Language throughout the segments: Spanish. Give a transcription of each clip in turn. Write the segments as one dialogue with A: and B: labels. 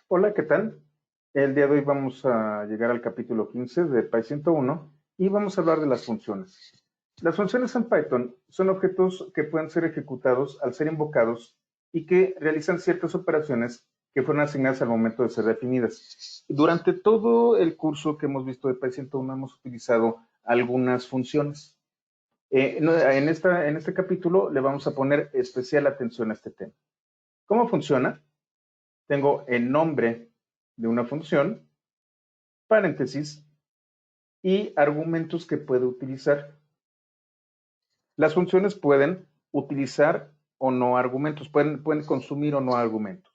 A: Hola, ¿qué tal? El día de hoy vamos a llegar al capítulo 15 de Py 101 y vamos a hablar de las funciones. Las funciones en Python son objetos que pueden ser ejecutados al ser invocados y que realizan ciertas operaciones que fueron asignadas al momento de ser definidas. Durante todo el curso que hemos visto de Py 101 hemos utilizado algunas funciones. En este capítulo le vamos a poner especial atención a este tema. ¿Cómo funciona? Tengo el nombre de una función, paréntesis, y argumentos que puede utilizar. Las funciones pueden utilizar o no argumentos, pueden consumir o no argumentos,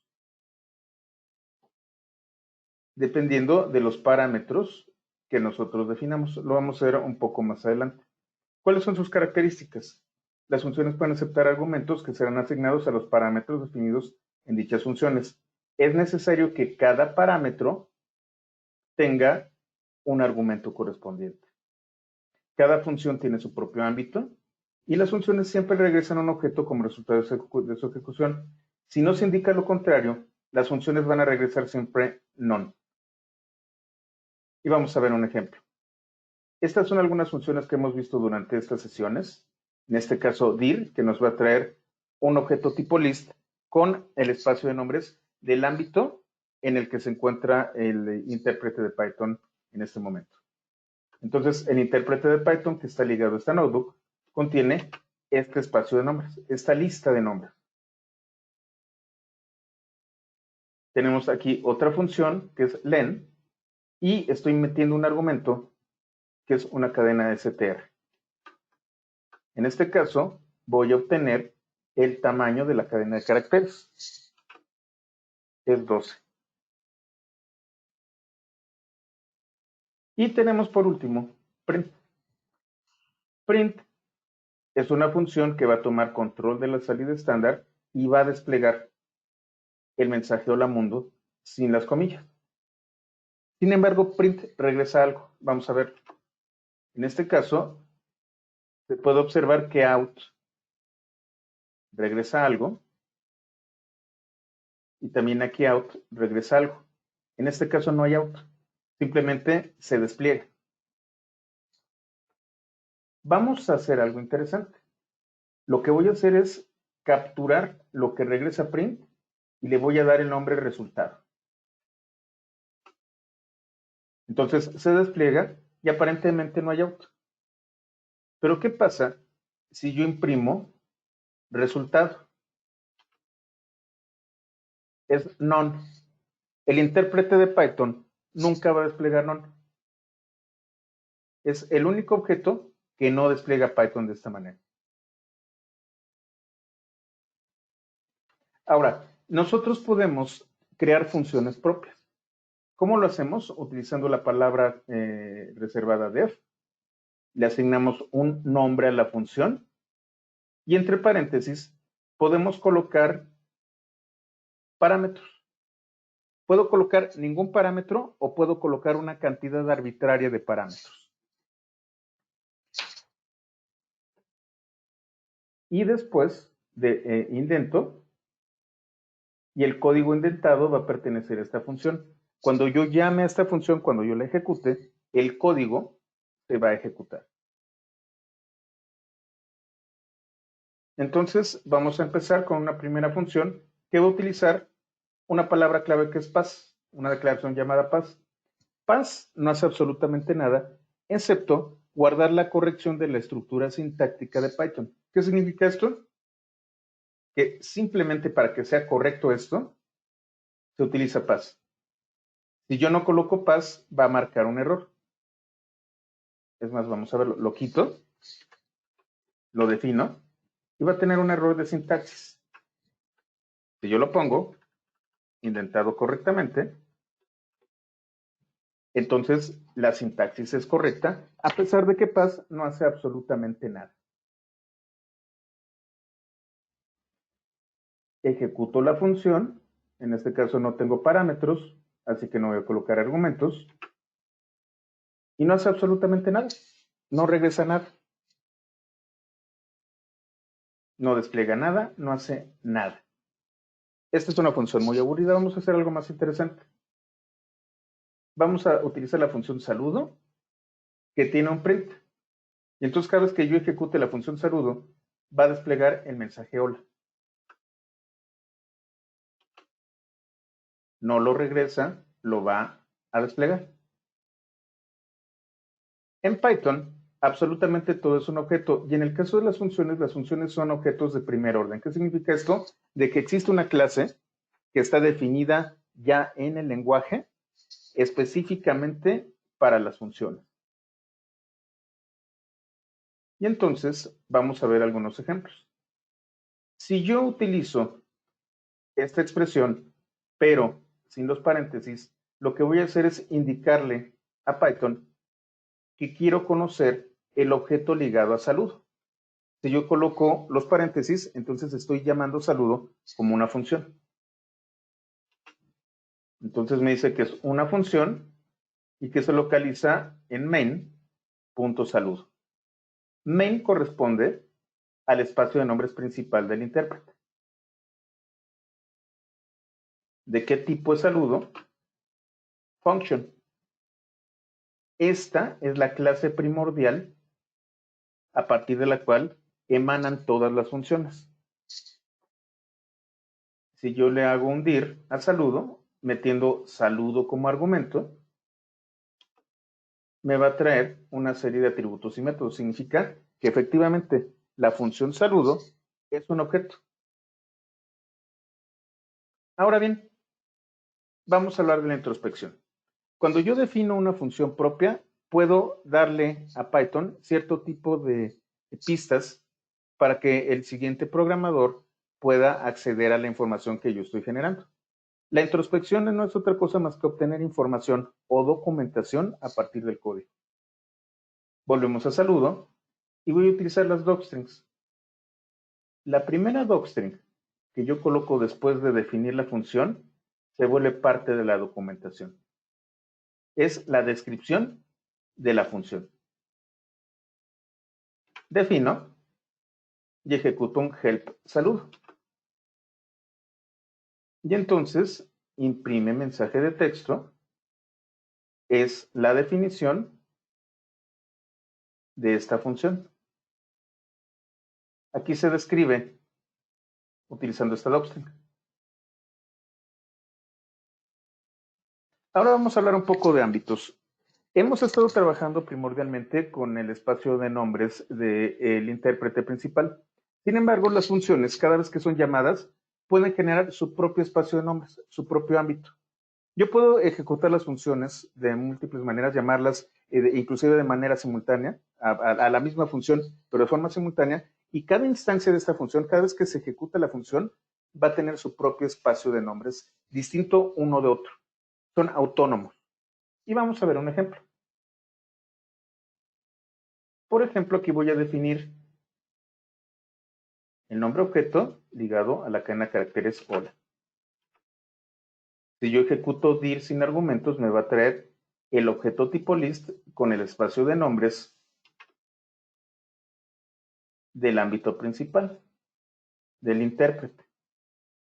A: dependiendo de los parámetros que nosotros definamos. Lo vamos a ver un poco más adelante. ¿Cuáles son sus características? Las funciones pueden aceptar argumentos que serán asignados a los parámetros definidos en dichas funciones. Es necesario que cada parámetro tenga un argumento correspondiente. Cada función tiene su propio ámbito y las funciones siempre regresan a un objeto como resultado de su ejecución. Si no se indica lo contrario, las funciones van a regresar siempre none. Y vamos a ver un ejemplo. Estas son algunas funciones que hemos visto durante estas sesiones. En este caso, dir, que nos va a traer un objeto tipo list con el espacio de nombres del ámbito en el que se encuentra el intérprete de Python en este momento. Entonces, el intérprete de Python que está ligado a esta notebook contiene este espacio de nombres, esta lista de nombres. Tenemos aquí otra función que es len y estoy metiendo un argumento que es una cadena str. En este caso, voy a obtener el tamaño de la cadena de caracteres. Es 12. Y tenemos por último print. Print es una función que va a tomar control de la salida estándar y va a desplegar el mensaje hola mundo sin las comillas. Sin embargo, print regresa algo. Vamos a ver. En este caso, se puede observar que out regresa algo y también aquí out regresa algo. En este caso no hay out. Simplemente se despliega. Vamos a hacer algo interesante. Lo que voy a hacer es capturar lo que regresa print y le voy a dar el nombre resultado. Entonces se despliega y aparentemente no hay out. Pero ¿qué pasa si yo imprimo resultado? Es none. El intérprete de Python nunca va a desplegar none. Es el único objeto que no despliega Python de esta manera. Ahora, nosotros podemos crear funciones propias. ¿Cómo lo hacemos? Utilizando la palabra reservada def. Le asignamos un nombre a la función y entre paréntesis podemos colocar parámetros. Puedo colocar ningún parámetro o puedo colocar una cantidad arbitraria de parámetros. Y después de indento, y el código indentado va a pertenecer a esta función. Cuando yo llame a esta función, cuando yo la ejecute, el código se va a ejecutar. Entonces, vamos a empezar con una primera función que va a utilizar una palabra clave que es pass, una declaración llamada pass. Pass no hace absolutamente nada, excepto guardar la corrección de la estructura sintáctica de Python. ¿Qué significa esto? Que simplemente para que sea correcto esto, se utiliza pass. Si yo no coloco pass, va a marcar un error. Es más, vamos a verlo. Lo quito, lo defino, y va a tener un error de sintaxis. Si yo lo pongo, indentado correctamente, entonces la sintaxis es correcta, a pesar de que pass no hace absolutamente nada. Ejecuto la función, en este caso no tengo parámetros, así que no voy a colocar argumentos, y no hace absolutamente nada, no regresa nada, no despliega nada, no hace nada. Esta es una función muy aburrida, vamos a hacer algo más interesante. Vamos a utilizar la función saludo, que tiene un print. Y entonces cada vez que yo ejecute la función saludo, va a desplegar el mensaje hola. No lo regresa, lo va a desplegar. En Python, absolutamente todo es un objeto. Y en el caso de las funciones son objetos de primer orden. ¿Qué significa esto? De que existe una clase que está definida ya en el lenguaje específicamente para las funciones. Y entonces vamos a ver algunos ejemplos. Si yo utilizo esta expresión, pero sin los paréntesis, lo que voy a hacer es indicarle a Python que quiero conocer el objeto ligado a saludo. Si yo coloco los paréntesis, entonces estoy llamando saludo como una función. Entonces me dice que es una función y que se localiza en main.saludo. Main corresponde al espacio de nombres principal del intérprete. ¿De qué tipo es saludo? Function. Esta es la clase primordial a partir de la cual emanan todas las funciones. Si yo le hago un dir a saludo, metiendo saludo como argumento, me va a traer una serie de atributos y métodos. Significa que efectivamente la función saludo es un objeto. Ahora bien, vamos a hablar de la introspección. Cuando yo defino una función propia, puedo darle a Python cierto tipo de pistas para que el siguiente programador pueda acceder a la información que yo estoy generando. La introspección no es otra cosa más que obtener información o documentación a partir del código. Volvemos a saludo y voy a utilizar las docstrings. La primera docstring que yo coloco después de definir la función se vuelve parte de la documentación. Es la descripción de la función. Defino y ejecuto un help saludo. Y entonces imprime mensaje de texto. Es la definición de esta función. Aquí se describe utilizando esta docstring. Ahora vamos a hablar un poco de ámbitos. Hemos estado trabajando primordialmente con el espacio de nombres del intérprete principal. Sin embargo, las funciones, cada vez que son llamadas, pueden generar su propio espacio de nombres, su propio ámbito. Yo puedo ejecutar las funciones de múltiples maneras, llamarlas inclusive de manera simultánea, a la misma función, pero de forma simultánea, y cada instancia de esta función, cada vez que se ejecuta la función, va a tener su propio espacio de nombres, distinto uno de otro. Son autónomos. Y vamos a ver un ejemplo. Por ejemplo, aquí voy a definir el nombre objeto ligado a la cadena de caracteres hola. Si yo ejecuto dir sin argumentos, me va a traer el objeto tipo list con el espacio de nombres del ámbito principal, del intérprete.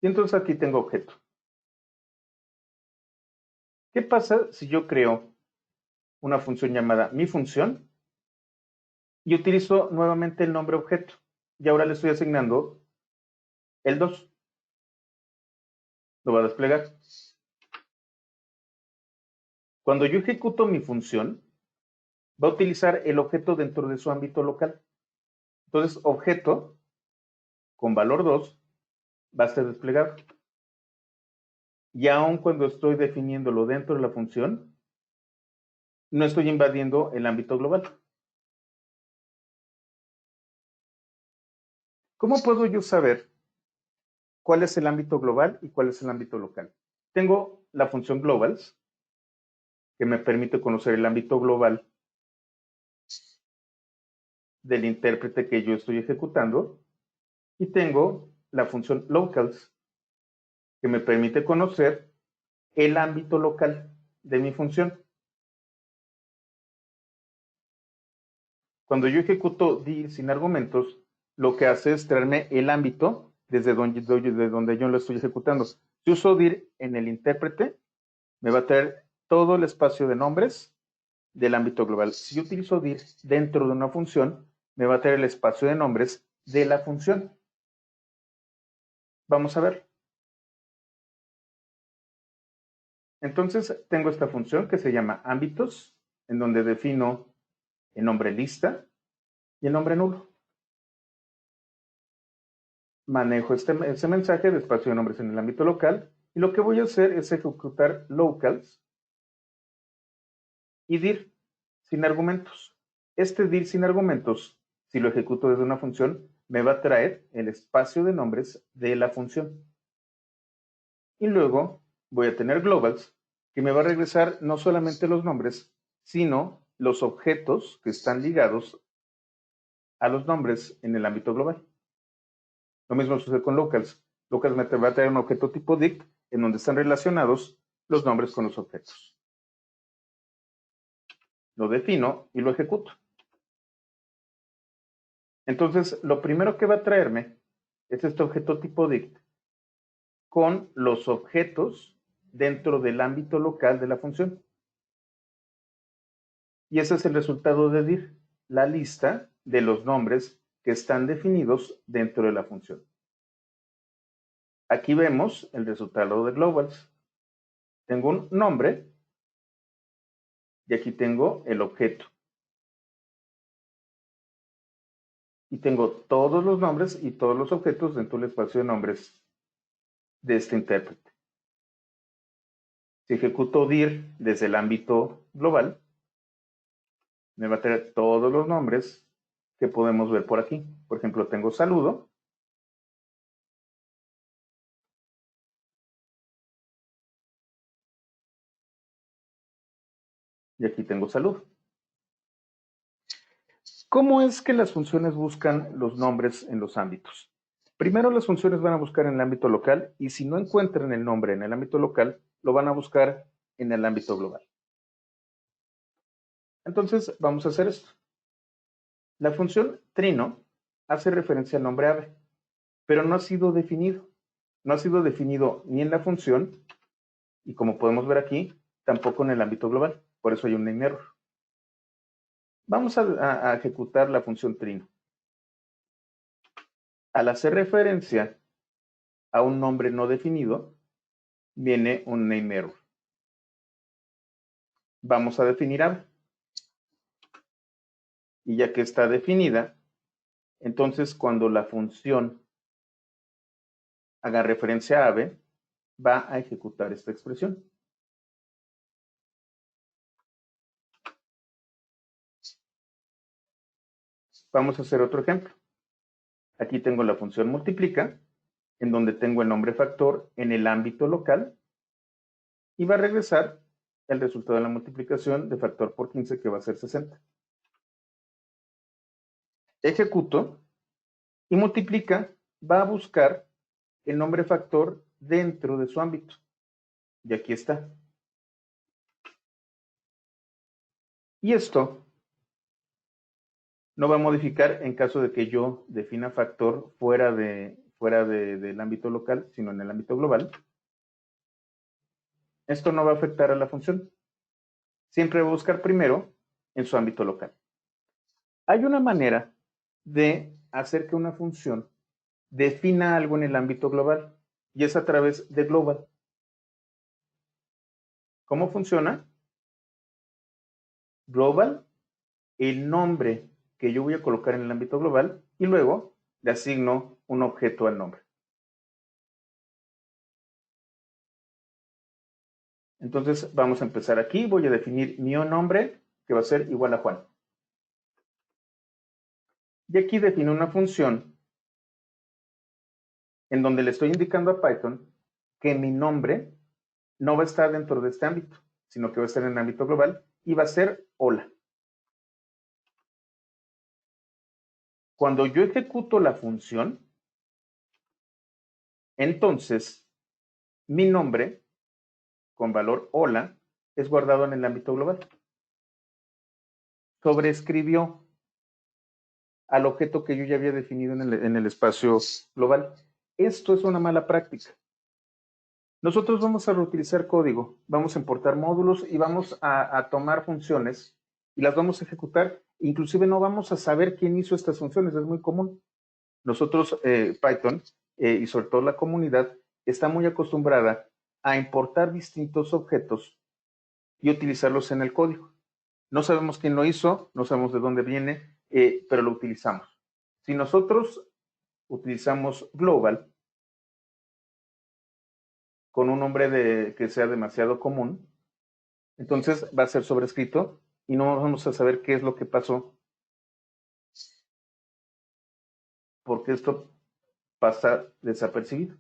A: Y entonces aquí tengo objeto. ¿Qué pasa si yo creo una función llamada mi función y utilizo nuevamente el nombre objeto? Y ahora le estoy asignando el 2. Lo va a desplegar. Cuando yo ejecuto mi función, va a utilizar el objeto dentro de su ámbito local. Entonces, objeto con valor 2 va a ser desplegado. Y aun cuando estoy definiéndolo dentro de la función, no estoy invadiendo el ámbito global. ¿Cómo puedo yo saber cuál es el ámbito global y cuál es el ámbito local? Tengo la función globals, que me permite conocer el ámbito global del intérprete que yo estoy ejecutando, y tengo la función locals, que me permite conocer el ámbito local de mi función. Cuando yo ejecuto dir sin argumentos, lo que hace es traerme el ámbito desde donde yo lo estoy ejecutando. Si uso dir en el intérprete, me va a traer todo el espacio de nombres del ámbito global. Si yo utilizo dir dentro de una función, me va a traer el espacio de nombres de la función. Vamos a ver. Entonces, tengo esta función que se llama ámbitos, en donde defino el nombre lista y el nombre nulo. Manejo ese mensaje de espacio de nombres en el ámbito local y lo que voy a hacer es ejecutar locals y dir sin argumentos. Este dir sin argumentos, si lo ejecuto desde una función, me va a traer el espacio de nombres de la función. Y luego voy a tener globals, que me va a regresar no solamente los nombres, sino los objetos que están ligados a los nombres en el ámbito global. Lo mismo sucede con locals. Locals me va a traer un objeto tipo dict en donde están relacionados los nombres con los objetos. Lo defino y lo ejecuto. Entonces, lo primero que va a traerme es este objeto tipo dict con los objetos dentro del ámbito local de la función. Y ese es el resultado de dir, la lista de los nombres que están definidos dentro de la función. Aquí vemos el resultado de globals. Tengo un nombre y aquí tengo el objeto. Y tengo todos los nombres y todos los objetos dentro del espacio de nombres de este intérprete. Si ejecuto dir desde el ámbito global, me va a traer todos los nombres que podemos ver por aquí. Por ejemplo, tengo saludo. Y aquí tengo salud. ¿Cómo es que las funciones buscan los nombres en los ámbitos? Primero las funciones van a buscar en el ámbito local y si no encuentran el nombre en el ámbito local, lo van a buscar en el ámbito global. Entonces, vamos a hacer esto. La función trino hace referencia al nombre ave, pero no ha sido definido. No ha sido definido ni en la función y como podemos ver aquí, tampoco en el ámbito global. Por eso hay un name error. Vamos a ejecutar la función trino. Al hacer referencia a un nombre no definido, viene un name error. Vamos a definir ave. Y ya que está definida, entonces cuando la función haga referencia a ave, va a ejecutar esta expresión. Vamos a hacer otro ejemplo. Aquí tengo la función multiplica, en donde tengo el nombre factor en el ámbito local, y va a regresar el resultado de la multiplicación de factor por 15, que va a ser 60. Ejecuto, y multiplica va a buscar el nombre factor dentro de su ámbito. Y aquí está. Y esto no va a modificar en caso de que yo defina factor fuera del ámbito local, sino en el ámbito global. Esto no va a afectar a la función. Siempre va a buscar primero en su ámbito local. Hay una manera de hacer que una función defina algo en el ámbito global y es a través de global. ¿Cómo funciona? Global, el nombre que yo voy a colocar en el ámbito global y luego le asigno un objeto al nombre. Entonces vamos a empezar aquí. Voy a definir mi nombre que va a ser igual a Juan. Y aquí defino una función en donde le estoy indicando a Python que mi nombre no va a estar dentro de este ámbito, sino que va a estar en el ámbito global y va a ser hola. Cuando yo ejecuto la función, entonces mi nombre con valor hola es guardado en el ámbito global. Sobreescribió al objeto que yo ya había definido en el espacio global. Esto es una mala práctica. Nosotros vamos a reutilizar código, vamos a importar módulos y vamos a tomar funciones y las vamos a ejecutar. Inclusive no vamos a saber quién hizo estas funciones, es muy común. Nosotros, Python, y sobre todo la comunidad, está muy acostumbrada a importar distintos objetos y utilizarlos en el código. No sabemos quién lo hizo, no sabemos de dónde viene, pero lo utilizamos. Si nosotros utilizamos global con un nombre que sea demasiado común, entonces va a ser sobrescrito y no vamos a saber qué es lo que pasó, porque esto pasa desapercibido.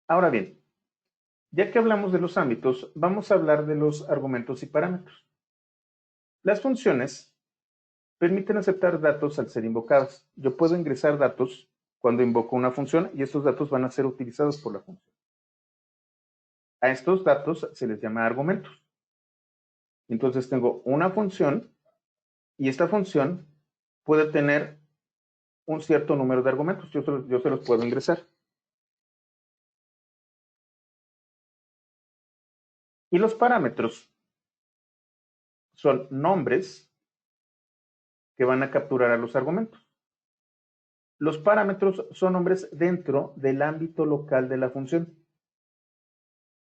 A: Ahora bien, ya que hablamos de los ámbitos, vamos a hablar de los argumentos y parámetros. Las funciones permiten aceptar datos al ser invocadas. Yo puedo ingresar datos cuando invoco una función y estos datos van a ser utilizados por la función. A estos datos se les llama argumentos. Entonces tengo una función y esta función puede tener un cierto número de argumentos. Yo se los puedo ingresar. Y los parámetros son nombres que van a capturar a los argumentos. Los parámetros son nombres dentro del ámbito local de la función.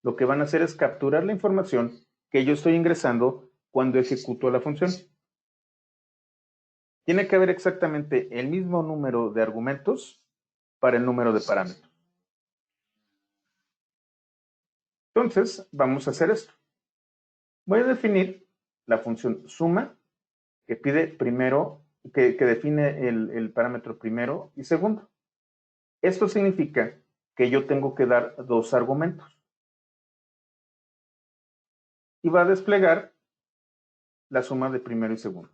A: Lo que van a hacer es capturar la información que yo estoy ingresando cuando ejecuto la función. Tiene que haber exactamente el mismo número de argumentos para el número de parámetros. Entonces, vamos a hacer esto. Voy a definir la función suma, que pide primero, que define el parámetro primero y segundo. Esto significa que yo tengo que dar dos argumentos. Y va a desplegar la suma de primero y segundo.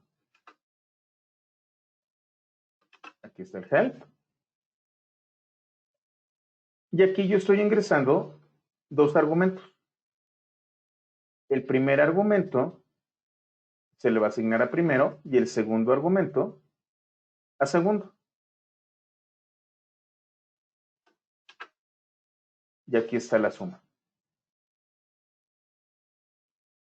A: Aquí está el help. Y aquí yo estoy ingresando dos argumentos. El primer argumento se le va a asignar a primero y el segundo argumento a segundo. Y aquí está la suma.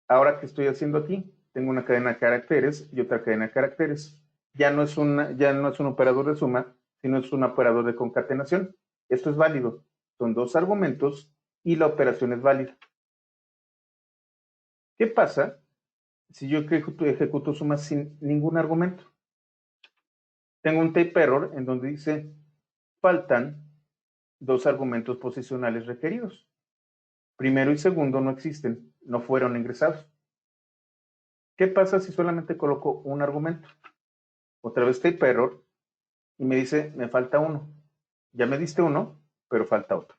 A: Ahora, ¿qué estoy haciendo aquí? Tengo una cadena de caracteres y otra cadena de caracteres. Ya no es un operador de suma, sino es un operador de concatenación. Esto es válido. Son dos argumentos y la operación es válida. ¿Qué pasa si yo ejecuto sumas sin ningún argumento? Tengo un type error en donde dice faltan dos argumentos posicionales requeridos. Primero y segundo no existen, no fueron ingresados. ¿Qué pasa si solamente coloco un argumento? Otra vez type error y me dice, me falta uno. Ya me diste uno, pero falta otro.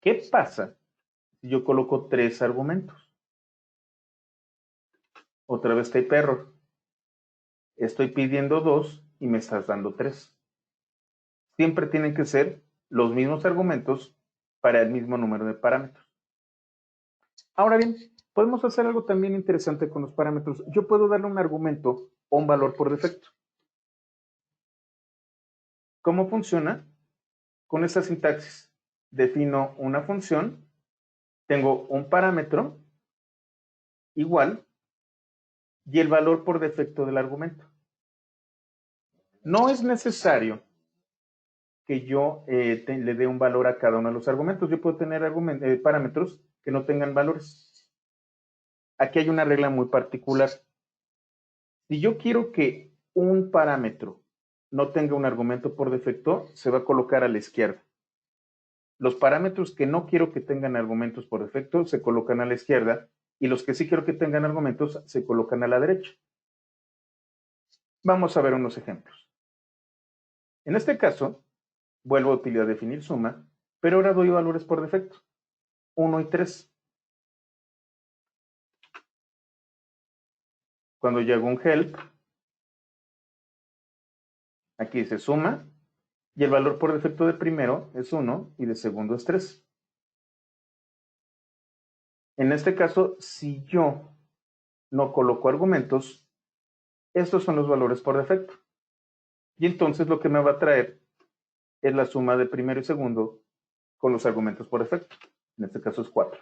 A: ¿Qué pasa si yo coloco tres argumentos? Otra vez type error. Estoy pidiendo dos y me estás dando tres. Siempre tienen que ser los mismos argumentos para el mismo número de parámetros. Ahora bien, podemos hacer algo también interesante con los parámetros. Yo puedo darle un argumento o un valor por defecto. ¿Cómo funciona? Con esta sintaxis. Defino una función, tengo un parámetro igual y el valor por defecto del argumento. No es necesario que yo le dé un valor a cada uno de los argumentos. Yo puedo tener parámetros que no tengan valores. Aquí hay una regla muy particular. Si yo quiero que un parámetro no tenga un argumento por defecto, se va a colocar a la izquierda. Los parámetros que no quiero que tengan argumentos por defecto se colocan a la izquierda y los que sí quiero que tengan argumentos se colocan a la derecha. Vamos a ver unos ejemplos. En este caso, vuelvo a definir suma, pero ahora doy valores por defecto, 1 y 3. Cuando yo hago un help, aquí dice suma, y el valor por defecto de primero es 1 y de segundo es 3. En este caso, si yo no coloco argumentos, estos son los valores por defecto. Y entonces lo que me va a traer es la suma de primero y segundo con los argumentos por defecto. En este caso es 4.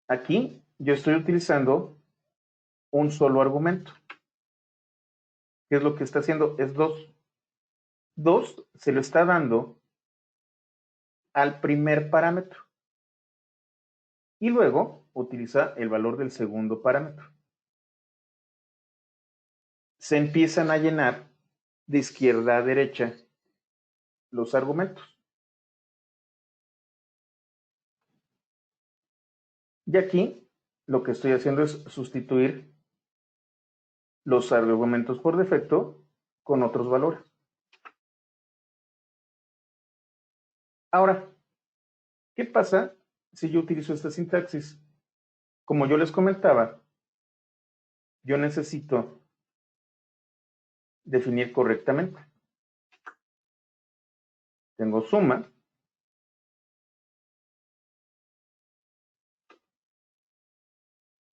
A: Aquí yo estoy utilizando un solo argumento. ¿Qué es lo que está haciendo? Es 2. 2 se lo está dando al primer parámetro. Y luego utiliza el valor del segundo parámetro. Se empiezan a llenar de izquierda a derecha los argumentos. Y aquí lo que estoy haciendo es sustituir los argumentos por defecto con otros valores. Ahora, ¿qué pasa si yo utilizo esta sintaxis? Como yo les comentaba, yo necesito definir correctamente. Tengo suma,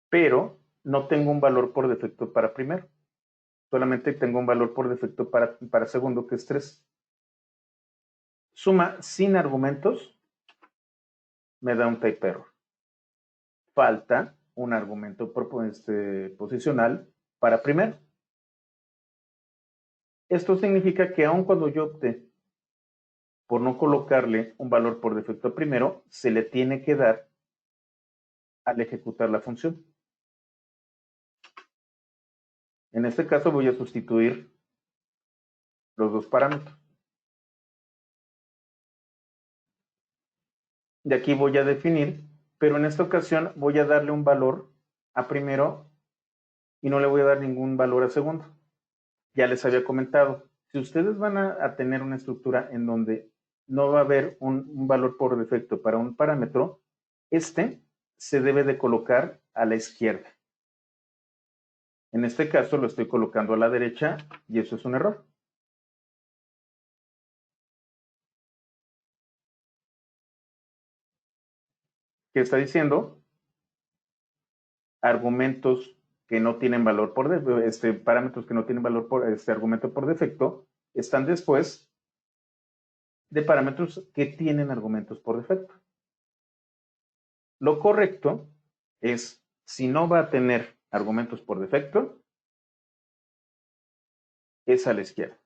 A: pero no tengo un valor por defecto para primero. Solamente tengo un valor por defecto para segundo, que es 3. Suma sin argumentos me da un type error. Falta un argumento posicional para primero. Esto significa que aun cuando yo opte por no colocarle un valor por defecto a primero, se le tiene que dar al ejecutar la función. En este caso voy a sustituir los dos parámetros. De aquí voy a definir, pero en esta ocasión voy a darle un valor a primero y no le voy a dar ningún valor a segundo. Ya les había comentado, si ustedes van a tener una estructura en donde no va a haber un valor por defecto para un parámetro, este se debe de colocar a la izquierda. En este caso lo estoy colocando a la derecha y eso es un error. ¿Qué está diciendo? Argumentos que no tienen valor por defecto, parámetros que no tienen valor por argumento por defecto, están después de parámetros que tienen argumentos por defecto. Lo correcto es, si no va a tener argumentos por defecto, es a la izquierda.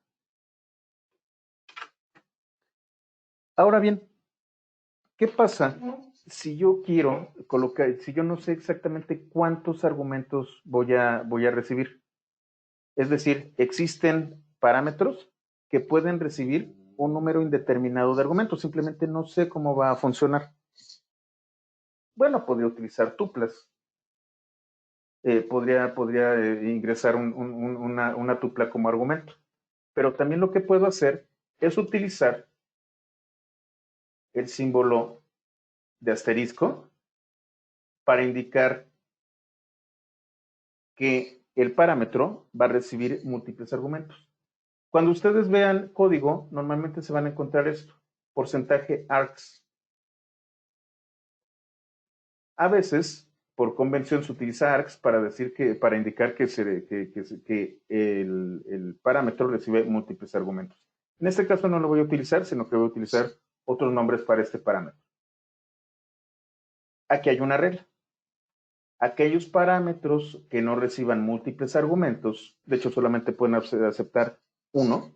A: Ahora bien, ¿qué pasa si yo quiero colocar, si yo no sé exactamente cuántos argumentos voy a recibir? Es decir, existen parámetros que pueden recibir un número indeterminado de argumentos. Simplemente no sé cómo va a funcionar. Bueno, podría utilizar tuplas. Podría ingresar una tupla como argumento. Pero también lo que puedo hacer es utilizar el símbolo de asterisco para indicar que el parámetro va a recibir múltiples argumentos. Cuando ustedes vean código, normalmente se van a encontrar esto, porcentaje args. A veces, por convención, se utiliza args para decir para indicar que el parámetro recibe múltiples argumentos. En este caso no lo voy a utilizar, sino que voy a utilizar otros nombres para este parámetro. Aquí hay una regla. Aquellos parámetros que no reciban múltiples argumentos, de hecho solamente pueden aceptar uno,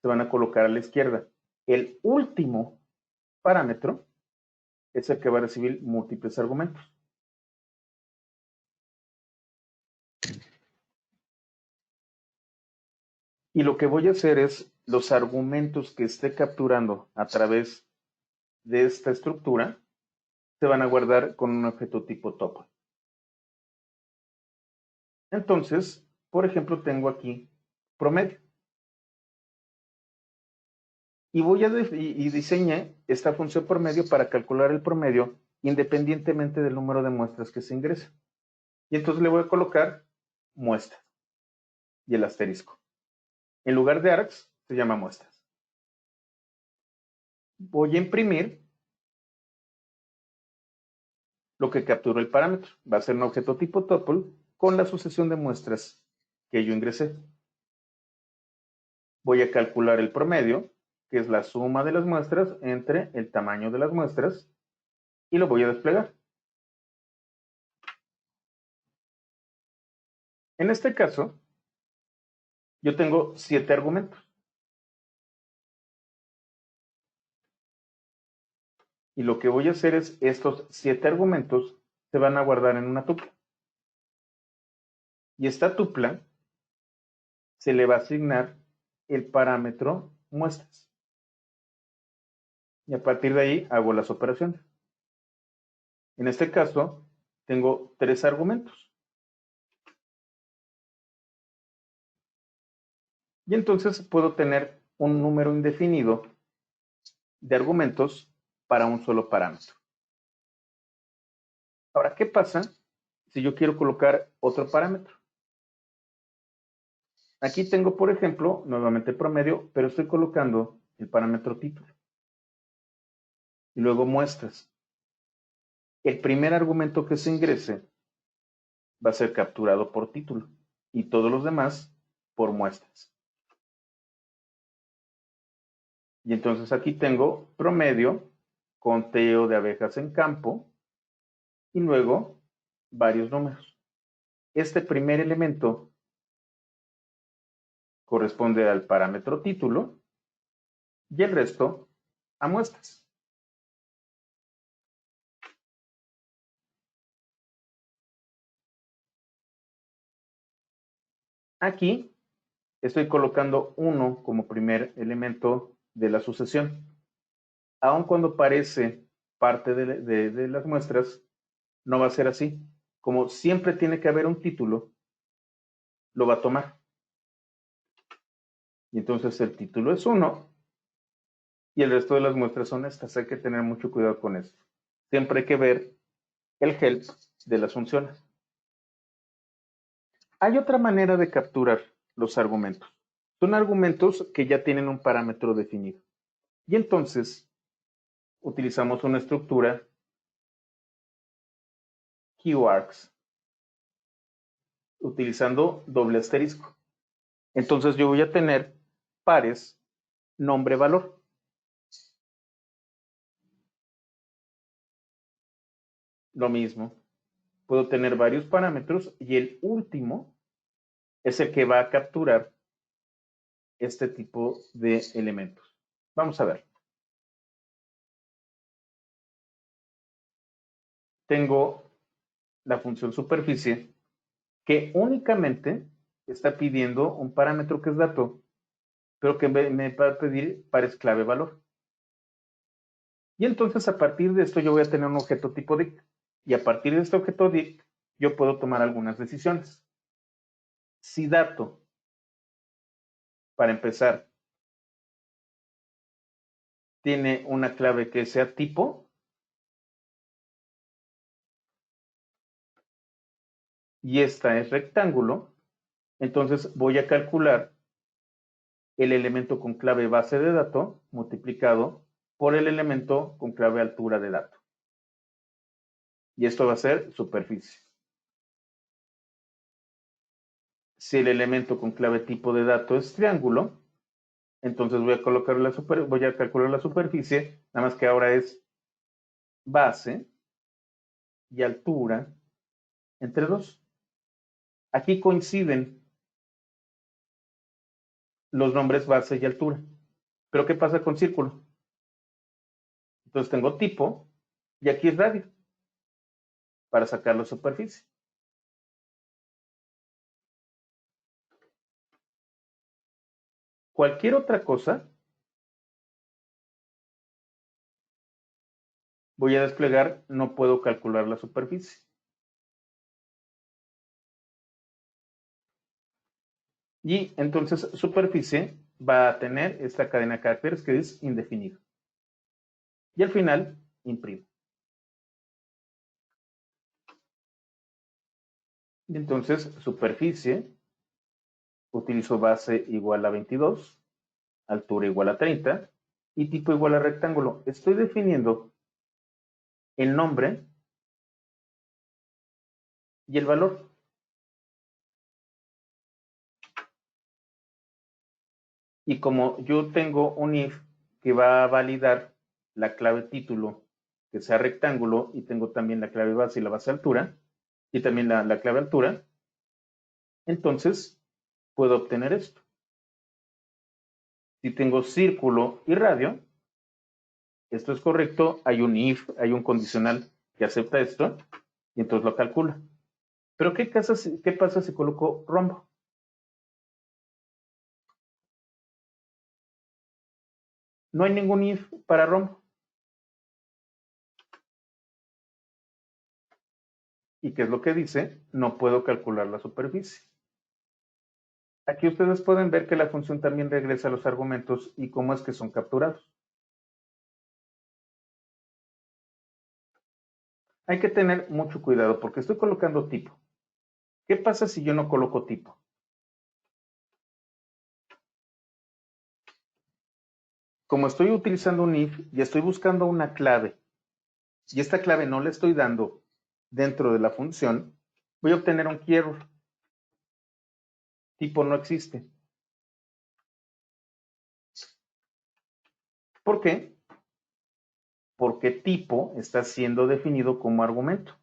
A: se van a colocar a la izquierda. El último parámetro es el que va a recibir múltiples argumentos. Y lo que voy a hacer es los argumentos que esté capturando a través de esta estructura se van a guardar con un objeto tipo tuple. Entonces, por ejemplo, tengo aquí promedio. Y diseñé esta función promedio para calcular el promedio independientemente del número de muestras que se ingresen. Y entonces le voy a colocar muestra y el asterisco. En lugar de args, se llama muestras. Voy a imprimir lo que capturó el parámetro. Va a ser un objeto tipo tuple con la sucesión de muestras que yo ingresé. Voy a calcular el promedio, que es la suma de las muestras entre el tamaño de las muestras, y lo voy a desplegar. En este caso, yo tengo 7 argumentos. Y lo que voy a hacer es, estos 7 argumentos se van a guardar en una tupla. Y esta tupla se le va a asignar el parámetro muestras. Y a partir de ahí hago las operaciones. En este caso, tengo 3 argumentos. Y entonces puedo tener un número indefinido de argumentos para un solo parámetro. Ahora, ¿qué pasa si yo quiero colocar otro parámetro? Aquí tengo, por ejemplo, nuevamente promedio, pero estoy colocando el parámetro título. Y luego muestras. El primer argumento que se ingrese va a ser capturado por título y todos los demás por muestras. Y entonces aquí tengo promedio, conteo de abejas en campo y luego varios números. Este primer elemento corresponde al parámetro título y el resto a muestras. Aquí estoy colocando 1 como primer elemento de la sucesión. Aun cuando parece parte de las muestras, no va a ser así. Como siempre tiene que haber un título, lo va a tomar. Y entonces el título es 1 y el resto de las muestras son estas. Hay que tener mucho cuidado con esto. Siempre hay que ver el help de las funciones. Hay otra manera de capturar los argumentos. Son argumentos que ya tienen un parámetro definido. Y entonces utilizamos una estructura QArgs utilizando doble asterisco. Entonces yo voy a tener pares nombre-valor. Lo mismo. Puedo tener varios parámetros y el último es el que va a capturar este tipo de elementos. Vamos a ver. Tengo la función superficie que únicamente está pidiendo un parámetro que es dato, pero que me va a pedir pares clave valor. Y entonces a partir de esto yo voy a tener un objeto tipo dict. Y a partir de este objeto dict yo puedo tomar algunas decisiones. Si dato, para empezar, tiene una clave que sea tipo, y esta es rectángulo, entonces voy a calcular el elemento con clave base de dato multiplicado por el elemento con clave altura de dato. Y esto va a ser superficie. Si el elemento con clave tipo de dato es triángulo, entonces voy a calcular la superficie, nada más que ahora es base y altura entre 2. Aquí coinciden los nombres base y altura. Pero ¿qué pasa con círculo? Entonces tengo tipo y aquí es radio para sacar la superficie. Cualquier otra cosa voy a desplegar, no puedo calcular la superficie. Y entonces superficie va a tener esta cadena de caracteres que es indefinido. Y al final, imprimo. Y entonces superficie, utilizo base igual a 22, altura igual a 30 y tipo igual a rectángulo. Estoy definiendo el nombre y el valor. Y como yo tengo un if que va a validar la clave título que sea rectángulo, y tengo también la clave base y la base altura, y también la clave altura, entonces puedo obtener esto. Si tengo círculo y radio, esto es correcto, hay un if, hay un condicional que acepta esto, y entonces lo calcula. Pero ¿qué pasa si coloco rombo? No hay ningún if para rombo. ¿Y qué es lo que dice? No puedo calcular la superficie. Aquí ustedes pueden ver que la función también regresa a los argumentos y cómo es que son capturados. Hay que tener mucho cuidado porque estoy colocando tipo. ¿Qué pasa si yo no coloco tipo? Como estoy utilizando un if y estoy buscando una clave, y esta clave no la estoy dando dentro de la función, voy a obtener un key error. Tipo no existe. ¿Por qué? Porque tipo está siendo definido como argumento.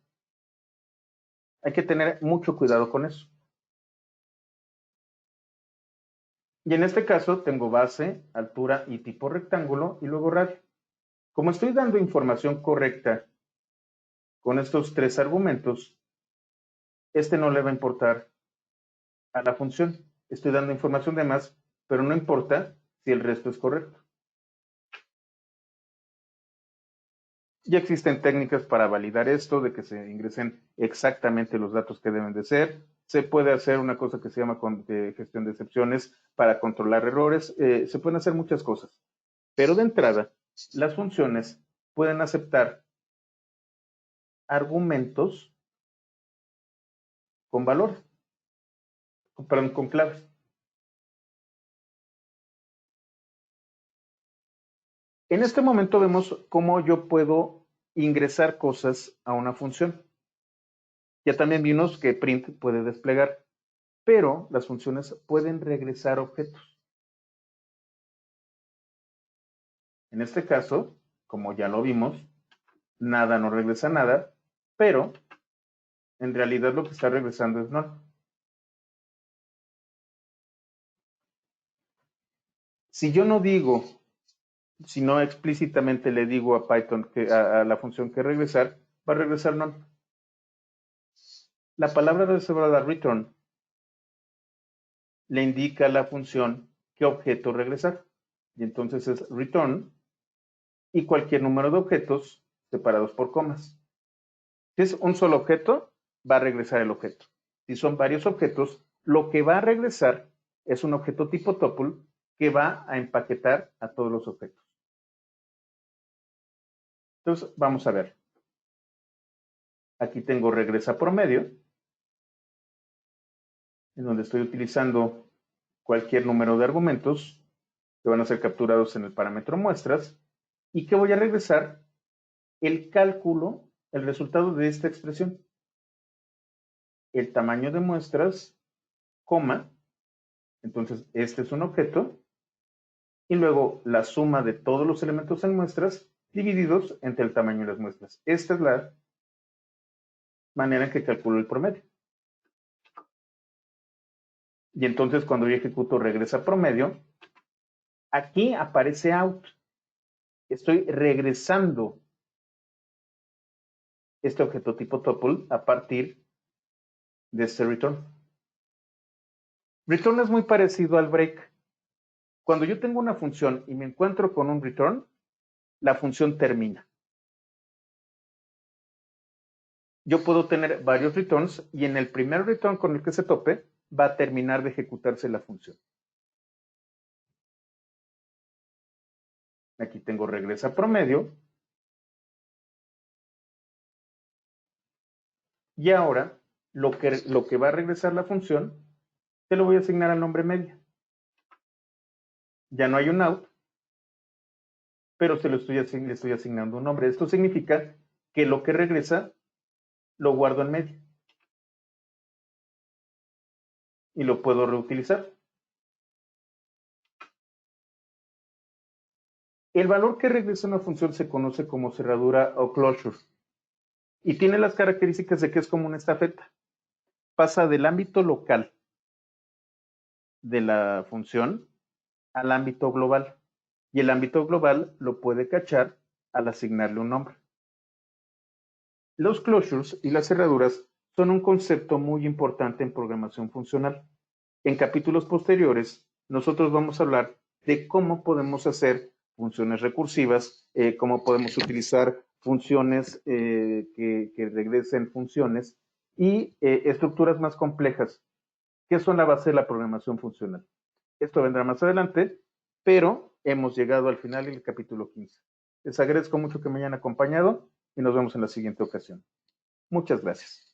A: Hay que tener mucho cuidado con eso. Y en este caso tengo base, altura y tipo rectángulo y luego radio. Como estoy dando información correcta con estos tres argumentos, este no le va a importar a la función. Estoy dando información de más, pero no importa si el resto es correcto. Ya existen técnicas para validar esto, de que se ingresen exactamente los datos que deben de ser. Se puede hacer una cosa que se llama gestión de excepciones para controlar errores. Se pueden hacer muchas cosas. Pero de entrada, las funciones pueden aceptar argumentos con valor, perdón, con claves. En este momento vemos cómo yo puedo ingresar cosas a una función. Ya también vimos que print puede desplegar, pero las funciones pueden regresar objetos. En este caso, como ya lo vimos, nada no regresa nada, pero en realidad lo que está regresando es no. Si yo no digo, si no explícitamente le digo a Python que a la función que regresar, va a regresar no. La palabra reservada return le indica a la función qué objeto regresar. Y entonces es return y cualquier número de objetos separados por comas. Si es un solo objeto, va a regresar el objeto. Si son varios objetos, lo que va a regresar es un objeto tipo tuple que va a empaquetar a todos los objetos. Entonces, vamos a ver. Aquí tengo regresa promedio, en donde estoy utilizando cualquier número de argumentos que van a ser capturados en el parámetro muestras y que voy a regresar el cálculo, el resultado de esta expresión. El tamaño de muestras, coma, entonces este es un objeto, y luego la suma de todos los elementos en muestras divididos entre el tamaño de las muestras. Esta es la manera en que calculo el promedio. Y entonces cuando yo ejecuto regresa promedio, aquí aparece out. Estoy regresando este objeto tipo tuple a partir de este return. Return es muy parecido al break. Cuando yo tengo una función y me encuentro con un return, la función termina. Yo puedo tener varios returns y en el primer return con el que se tope va a terminar de ejecutarse la función. Aquí tengo regresa promedio. Y ahora lo que va a regresar la función, te lo voy a asignar al nombre media. Ya no hay un out, pero le estoy asignando un nombre. Esto significa que lo que regresa lo guardo en media. Y lo puedo reutilizar. El valor que regresa una función se conoce como cerradura o closure y tiene las características de que es como una estafeta. Pasa del ámbito local de la función al ámbito global y el ámbito global lo puede cachar al asignarle un nombre. Los closures y las cerraduras son un concepto muy importante en programación funcional. En capítulos posteriores, nosotros vamos a hablar de cómo podemos hacer funciones recursivas, cómo podemos utilizar funciones que regresen funciones y estructuras más complejas, que son la base de la programación funcional. Esto vendrá más adelante, pero hemos llegado al final del capítulo 15. Les agradezco mucho que me hayan acompañado y nos vemos en la siguiente ocasión. Muchas gracias.